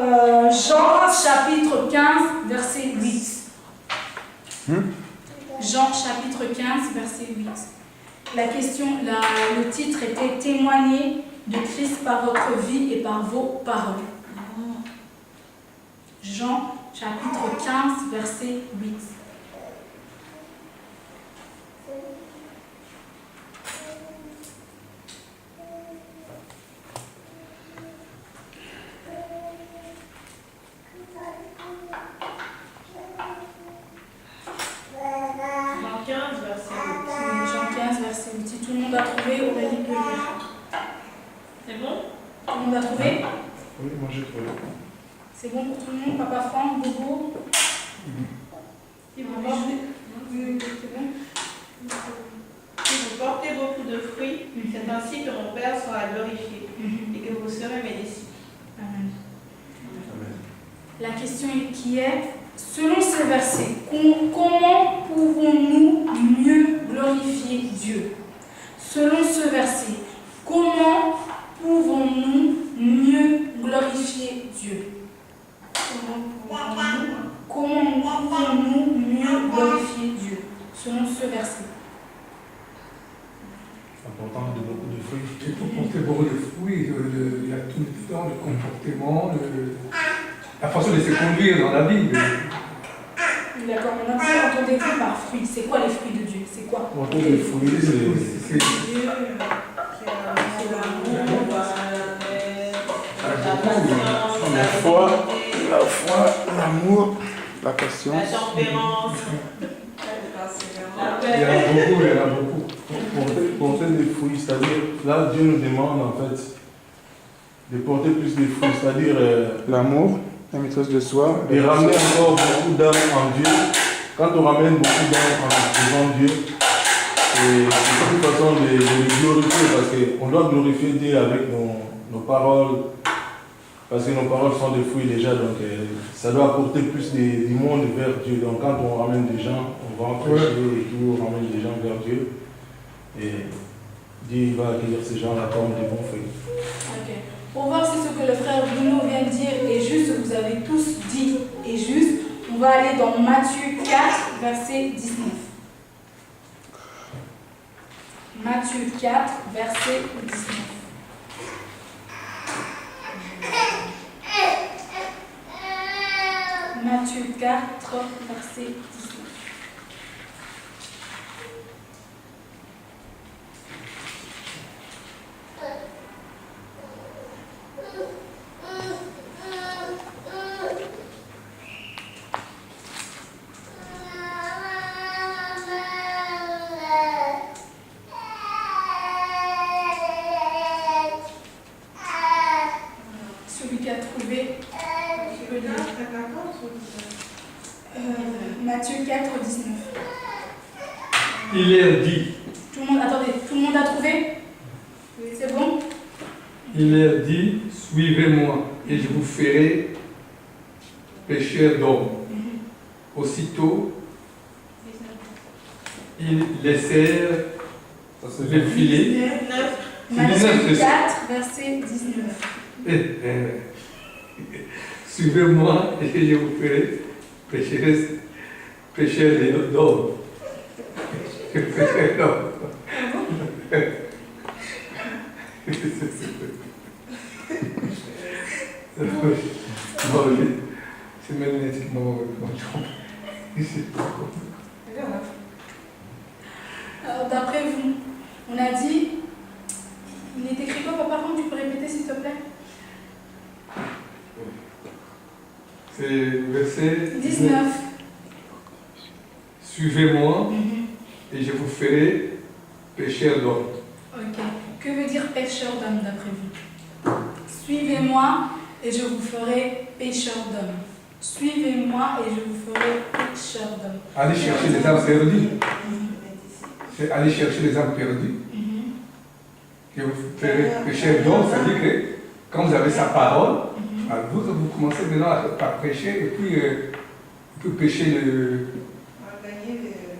A: Jean chapitre 15, verset 8. Jean chapitre 15, verset 8. La question, le titre était « Témoigner de Christ par votre vie et par vos paroles ». Jean chapitre 15, verset 8. Si tout le monde a trouvé, Aurélie peut lire.
E: C'est bon?
A: Tout le monde a trouvé?
B: Oui, moi j'ai trouvé.
A: C'est bon pour tout le monde? Papa Franck, Bobo? C'est bon?
E: Si vous portez beaucoup de fruits, c'est ainsi que mon Père sera glorifié et que vous serez mes disciples.
A: Amen. La question qui est, selon ce verset, comment pouvons-nous mieux glorifier Dieu? Selon ce verset, comment pouvons-nous mieux glorifier Dieu? Comment pouvons-nous mieux glorifier Dieu? Selon ce verset.
B: Important de beaucoup de fruits.
D: Il faut porter beaucoup de fruits, il y a tout le temps, le comportement, la façon de se conduire dans la vie.
A: D'accord, maintenant entendez-vous par fruits? C'est quoi les fruits de Dieu? C'est quoi?
B: Les fruits, c'est
E: Dieu,
F: la foi, l'amour, la passion.
E: la tempérance, la
D: Il y en a
E: paix.
D: beaucoup, il y en a beaucoup.
B: porter des fruits, c'est-à-dire, là Dieu nous demande en fait de porter plus de fruits, c'est-à-dire
F: L'amour, la maîtrise de soi.
B: et ramener encore beaucoup d'âmes en Dieu. Quand on ramène beaucoup d'âmes devant Dieu, c'est une façon de le glorifier parce qu'on doit glorifier Dieu avec nos paroles, parce que nos paroles sont des fruits déjà, donc ça doit apporter plus du monde vers Dieu. Donc quand on ramène des gens, on va en prêcher et tout, on ramène des gens vers Dieu, et Dieu va accueillir ces gens-là comme des bons fruits.
A: Ok. Pour voir si ce que le frère Bruno vient de dire est juste, vous avez tous dit est juste, on va aller dans Matthieu 4, verset 19. Matthieu 4, verset 19. Matthieu 4, verset 19. Celui qui a trouvé, je peux lire. Matthieu 4, 19.
D: Il est dit,
A: Tout le monde, attendez, tout le monde a trouvé? C'est bon?
D: il est dit, suivez-moi et je vous ferai pécheurs d'hommes. Aussitôt, ils laissèrent le filet.
E: 19.
A: Matthieu 4, verset 19.
D: Suivez-moi et je vous ferai pécheurs d'hommes. Pécheurs d'hommes. C'est magnétiquement.
A: Alors, d'après vous, on a dit, il est écrit quoi, papa? Comment tu peux répéter, s'il te plaît?
D: C'est verset
A: 19.
D: Suivez-moi et je vous ferai pêcheur d'hommes.
A: Ok. Que veut dire pêcheur d'hommes d'après vous? Suivez-moi et je vous ferai pêcheur d'hommes. Suivez-moi et je vous ferai pêcheur d'hommes.
D: Allez chercher les âmes perdues. C'est aller chercher les âmes perdues. Que vous ferez pêcheur d'hommes, c'est-à-dire que quand vous avez sa parole, vous commencez maintenant à prêcher et puis pêcher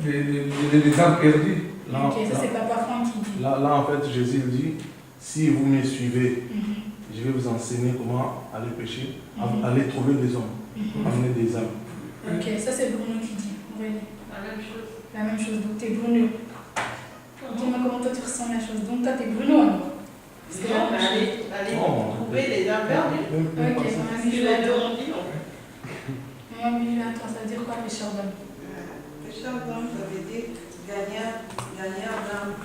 D: les âmes perdues.
B: Là,
A: Ok, ça c'est Papa Franck qui dit.
B: là, en fait, Jésus dit, si vous me suivez, je vais vous enseigner comment aller pêcher, aller trouver des hommes, amener des âmes.
A: Ok, ça c'est Bruno qui dit. Oui.
E: La même chose.
A: La même chose, donc t'es Bruno. Dis-moi comment toi tu ressens la chose. Donc toi t'es Bruno alors. Parce que
E: Non,
A: là,
E: mais allez trouver les âmes perdues.
A: ok, on a mis
E: Tu
A: le
E: l'as
A: à toi.
E: dit, non?
A: On a mis le à toi, ça veut dire quoi pêcheur d'hommes?
C: Pêcheur d'hommes, ça veut dire gagnant d'âme.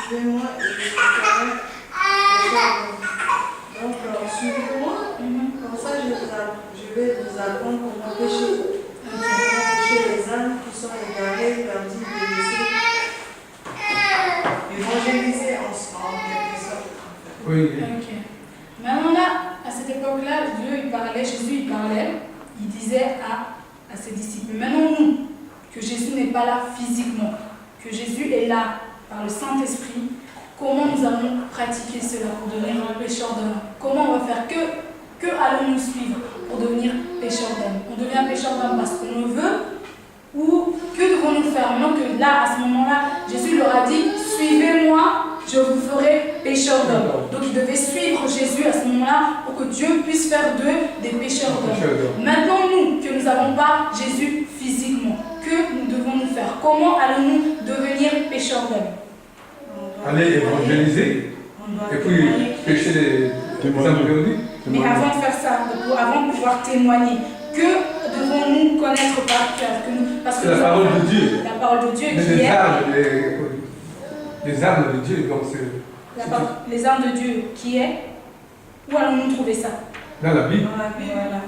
C: Suivez-moi et je vous ferai pêcheur d'hommes. Donc, suivez-moi, comme ça je vais vous apprendre comment pêcher. Comment pêcher les âmes qui sont égarées, perdues, délaissées. Évangéliser en quelque sorte.
D: Oui.
A: Ok. Maintenant là, à cette époque-là, Jésus il parlait, il disait à ses disciples. Maintenant nous, que Jésus n'est pas là physiquement, que Jésus est là par le Saint-Esprit, comment nous allons pratiquer cela pour devenir un pêcheur d'hommes? Comment on va faire? Que allons-nous suivre pour devenir pêcheur d'hommes? On devient pêcheur d'hommes parce qu'on le veut, ou que devons-nous faire? Maintenant que là, à ce moment-là, Jésus leur a dit, suivez-moi, je vous ferai pêcheur d'hommes. Donc ils devaient suivre Jésus à ce moment-là pour que Dieu puisse faire d'eux des pêcheurs d'hommes. Maintenant nous, que nous n'avons pas Jésus physiquement, que nous devons-nous faire? Comment allons-nous devenir pêcheurs d'hommes?
D: Aller évangéliser et puis pêcher les âmes perdues.
A: Mais avant de faire ça, avant de pouvoir témoigner, que devons-nous connaître par cœur? Parce que
D: C'est la parole de Dieu.
A: La parole de Dieu
D: Mais
A: qui
D: les
A: est...
D: armes de Dieu, donc c'est
A: Les armes de Dieu qui est... Où allons-nous trouver ça?
D: dans la Bible.
A: Voilà.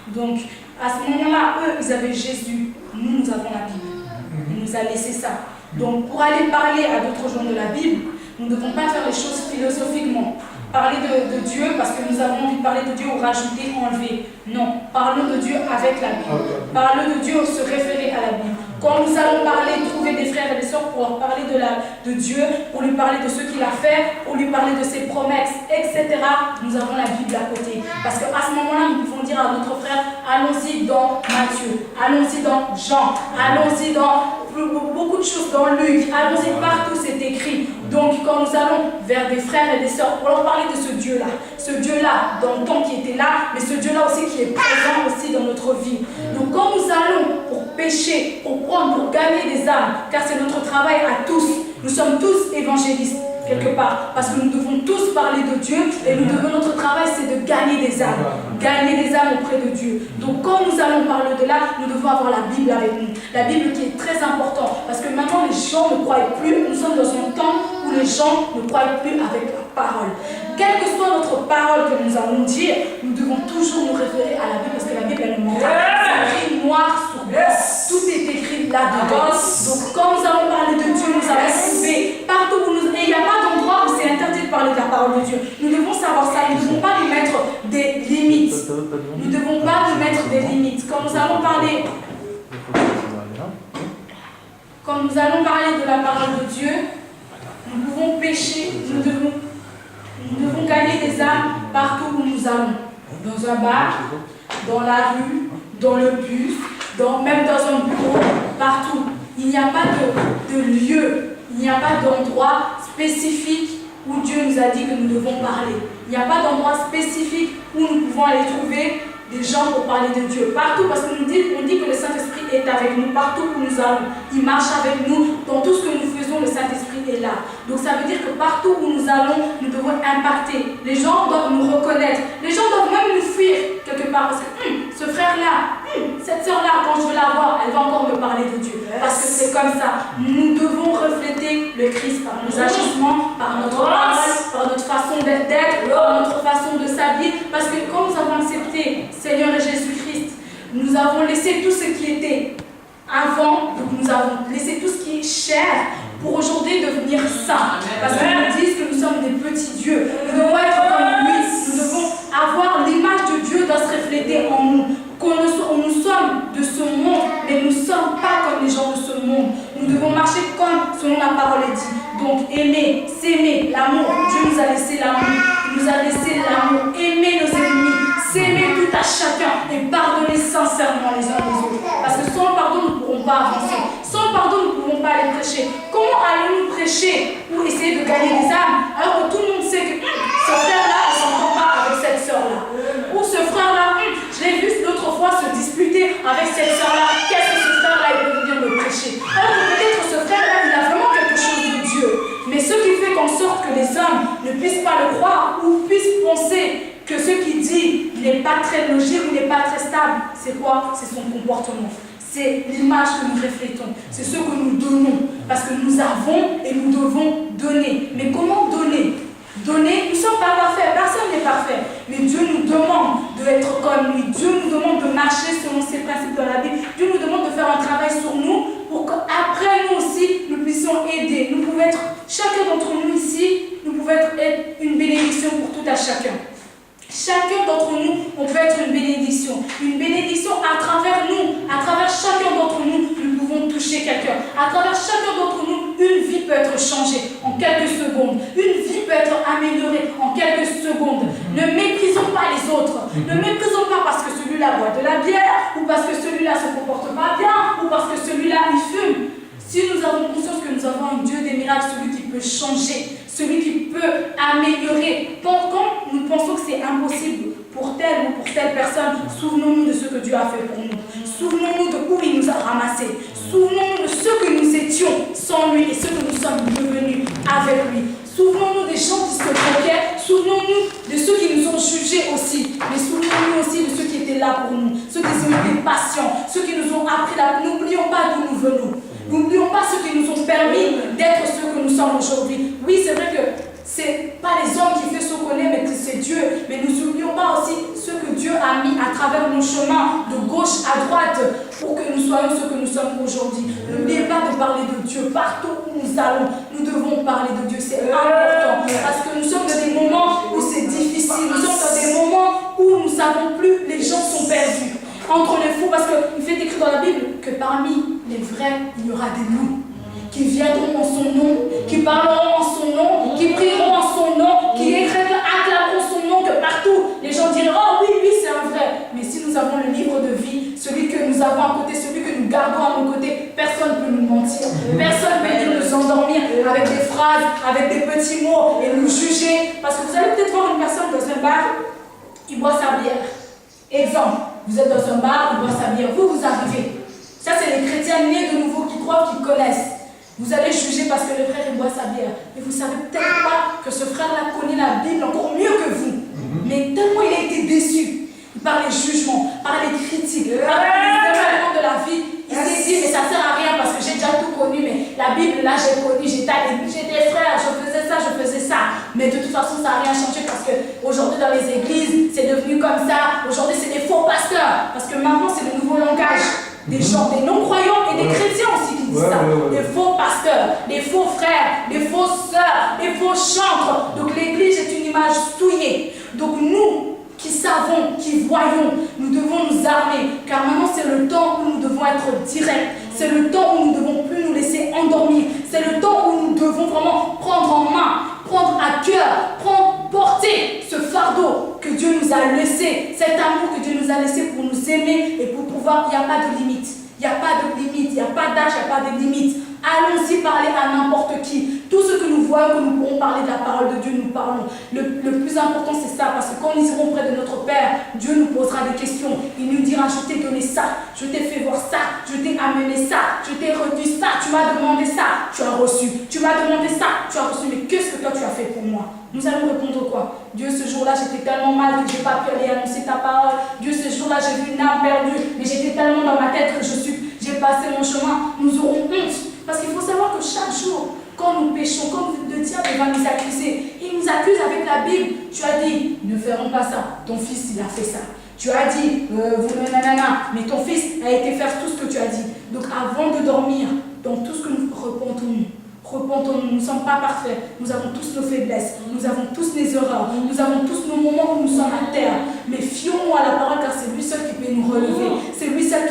A: Donc, à ce moment-là, eux, ils avaient Jésus. Nous, nous avons la Bible. Il nous a laissé ça. Donc, pour aller parler à d'autres gens de la Bible, nous ne devons pas faire les choses philosophiquement. Parler de Dieu parce que nous avons envie de parler de Dieu ou rajouter, enlever. Non, parlons de Dieu avec la Bible. Parlons de Dieu, se référer à la Bible. Quand nous allons parler, trouver des frères et des sœurs pour leur parler de Dieu, pour lui parler de ce qu'il a fait, pour lui parler de ses promesses, etc., nous avons la Bible à côté. Parce qu'à ce moment-là, nous pouvons dire à notre frère, allons-y dans Matthieu, allons-y dans Jean, allons-y dans beaucoup de choses, dans Luc, allons-y partout, c'est écrit. Donc quand nous allons vers des frères et des sœurs pour leur parler de ce Dieu-là dans le temps qui était là, mais ce Dieu-là aussi qui est présent aussi dans notre vie. Donc quand nous allons pour pécher, pour prendre, pour gagner des âmes, car c'est notre travail à tous, nous sommes tous évangélistes quelque part, parce que nous devons tous parler de Dieu et notre travail c'est de gagner des âmes auprès de Dieu. Donc quand nous allons parler de là, nous devons avoir la Bible avec nous, la Bible qui est très importante, parce que maintenant les gens ne croient plus, nous sommes dans un temps où les gens ne croient plus avec la parole. Quelle que soit notre parole que nous allons dire, nous devons toujours nous référer à la Bible, parce que la Bible elle ne ment pas, c'est écrit noir sur blanc, tout est écrit là-dedans. Donc quand nous allons parler de Dieu, nous allons trouver partout où nous... Et il n'y a pas d'endroit où c'est interdit de parler de la parole de Dieu. Nous devons savoir ça, nous ne devons pas nous mettre des limites. Nous ne devons pas nous mettre des limites. Quand nous allons parler de la parole de Dieu, nous pouvons pécher, nous devons gagner des âmes partout où nous allons. Dans un bar, dans la rue, dans le bus, même dans un bureau, partout. Il n'y a pas de lieu, il n'y a pas d'endroit spécifique où Dieu nous a dit que nous devons parler. Il n'y a pas d'endroit spécifique où nous pouvons aller trouver des gens pour parler de Dieu. Partout, parce qu'on dit que le Saint-Esprit est avec nous, partout où nous allons. Il marche avec nous, dans tout ce que nous faisons, le Saint-Esprit est là. Donc ça veut dire que partout où nous allons, nous devons impacter. Les gens doivent nous reconnaître. Les gens doivent même nous fuir quelque part. Parce que ce frère-là, cette sœur-là, quand je vais la voir, elle va encore me parler de Dieu. Parce que c'est comme ça. Nous devons refléter le Christ par nos agissements, par notre parole, par notre façon d'être, par notre façon de s'habiller. Parce que quand nous avons accepté Seigneur et Jésus-Christ, nous avons laissé tout ce qui était avant, donc nous avons laissé tout ce qui est chair pour aujourd'hui devenir saints. Parce que nous disent que nous sommes des petits dieux. Nous devons être comme lui. Nous devons avoir l'image de Dieu doit se refléter en nous. Nous sommes de ce monde, mais nous ne sommes pas comme les gens de ce monde. Nous devons marcher comme selon la parole est dit. Donc aimer, s'aimer, l'amour. Dieu nous a laissé l'amour. Il nous a laissé l'amour. Aimer nos ennemis, s'aimer tout à chacun et pardonner sincèrement les uns les autres. Parce que sans le pardon, nous ne pourrons pas avancer. Sans le pardon, nous ne pouvons pas aller prêcher. Comment allons-nous prêcher pour essayer de gagner des âmes alors que tout le monde sait que ce frère-là ne s'entend pas avec cette sœur-là? Ou ce frère-là, je l'ai vu l'autre fois se disputer avec cette sœur-là. Qu'est-ce que ce frère-là il peut venir me prêcher? Alors que peut-être ce frère-là, il a vraiment quelque chose de Dieu. Mais ce qui fait qu'en sorte que les hommes ne puissent pas le croire ou puissent penser que ce qu'il dit n'est pas très logique ou n'est pas très stable, c'est quoi? C'est son comportement. C'est l'image que nous reflétons. C'est ce que nous donnons. Parce que nous avons et nous devons donner. Mais comment donner? Donner, nous ne sommes pas parfaits, personne n'est parfait. Mais Dieu nous demande d'être comme lui. Dieu nous demande de marcher selon ses principes dans la Bible. Dieu nous demande de faire un travail sur nous pour qu'après nous aussi, nous puissions aider. Nous pouvons être, chacun d'entre nous ici, nous pouvons être une bénédiction pour tout à chacun. Chacun d'entre nous, on peut être une bénédiction. Une bénédiction à travers nous, à travers chacun d'entre nous, nous pouvons toucher quelqu'un. À travers chacun d'entre nous, une vie peut être changée en quelques secondes. Une vie peut être améliorée en quelques secondes. Ne méprisons pas les autres. Ne méprisons pas parce que celui-là boit de la bière, ou parce que celui-là se comporte pas bien, ou parce que celui-là il fume. Si nous avons conscience que nous avons un Dieu des miracles, celui qui peut changer, celui qui peut améliorer, quand nous pensons que c'est impossible pour telle ou pour telle personne, souvenons-nous de ce que Dieu a fait pour nous. Souvenons-nous de où il nous a ramassés. Souvenons-nous de ce que nous étions sans lui et ce que nous sommes devenus avec lui. Souvenons-nous des gens qui se moquaient, souvenons-nous de ceux qui nous ont jugés aussi, mais souvenons-nous aussi de ceux qui étaient là pour nous, ceux qui ont été patients, ceux qui nous ont appris là. N'oublions pas d'où nous venons. N'oublions pas ceux qui nous ont permis d'être ceux que nous sommes aujourd'hui. Oui, c'est vrai que c'est pas les hommes qui font ce qu'on est, mais que c'est Dieu. Mais nous n'oublions pas aussi ce que Dieu a mis à travers nos chemins, de gauche à droite, pour que nous soyons ce que nous sommes aujourd'hui. N'oubliez pas de parler de Dieu partout où nous allons. Nous devons parler de Dieu, c'est important. Parce que nous sommes dans des moments où c'est difficile. Nous sommes dans des moments où nous ne savons plus, les gens sont perdus entre les fous, parce qu'il fait écrit dans la Bible que parmi les vrais, il y aura des loups qui viendront en son nom, qui parleront en son nom, qui prieront en son nom, qui acclameront son nom, que partout les gens diront « Oh oui, lui c'est un vrai ». Mais si nous avons le livre de vie, celui que nous avons à côté, celui que nous gardons à nos côtés, personne ne peut nous mentir. Personne ne peut venir nous endormir avec des phrases, avec des petits mots et nous juger. Parce que vous allez peut-être voir une personne dans un bar, il boit sa bière. Exemple. Vous êtes dans un bar, vous boivez sa bière, vous arrivez. Ça, c'est les chrétiens nés de nouveau qui croient, qui connaissent. Vous allez juger parce que le frère, il boit sa bière. Mais vous ne savez peut-être pas que ce frère-là connaît la Bible encore mieux que vous. Mais tellement il a été déçu par les jugements, par les critiques, par les événements de la vie, il s'est dit, mais ça ne sert à rien parce que j'ai déjà tout connu. Mais la Bible, là, j'ai connu, j'étais frère, je faisais ça. Mais de toute façon, ça n'a rien changé parce qu'aujourd'hui, dans les églises, c'est devenu comme ça. Aujourd'hui, c'est des faux pasteurs. Parce que maintenant, c'est le nouveau langage. Des gens, des non-croyants et des chrétiens aussi qui disent ça. Des faux pasteurs, des faux frères, des fausses sœurs, des faux chantres. Donc l'église est une image souillée. Donc nous, qui savons, qui voyons, nous devons nous armer. Car maintenant, c'est le temps où nous devons être directs. C'est le temps où nous ne devons plus nous laisser endormir. C'est le temps où nous devons vraiment prendre en main, prendre à cœur, porter ce fardeau que Dieu nous a laissé, cet amour que Dieu nous a laissé pour nous aimer et pour pouvoir, il n'y a pas de limite. Il n'y a pas de limite, il n'y a pas d'âge, il n'y a pas de limite. Allons-y parler à n'importe qui. Tout ce que nous voyons, que nous pourrons parler de la parole de Dieu, nous parlons. Le plus important, c'est ça, parce que quand nous irons près de notre Père, Dieu nous posera des questions. Il nous dira, je t'ai donné ça, je t'ai fait voir ça, je t'ai amené ça, je t'ai reçu ça, tu m'as demandé ça, tu as reçu. Tu m'as demandé ça, tu as reçu. Mais qu'est-ce que toi, tu as fait pour moi? Nous allons répondre quoi? Dieu, ce jour-là, j'étais tellement mal que je n'ai pas pu aller annoncer ta parole. Dieu, ce jour-là, j'ai vu une âme perdue, mais j'étais tellement dans ma tête que j'ai passé mon chemin. Nous aurons honte. Parce qu'il faut savoir que chaque jour, quand nous péchons, quand le diable va nous accuser, il nous accuse avec la Bible. Tu as dit, ne ferons pas ça. Ton fils, il a fait ça. Tu as dit, mais ton fils a été faire tout ce que tu as dit. Donc avant de dormir, dans tout ce que nous repentons-nous. Repentons-nous, nous ne sommes pas parfaits, nous avons tous nos faiblesses, nous avons tous nos erreurs, nous avons tous nos moments où nous sommes à terre. Mais fions-nous à la parole car c'est lui seul qui peut nous relever, c'est lui seul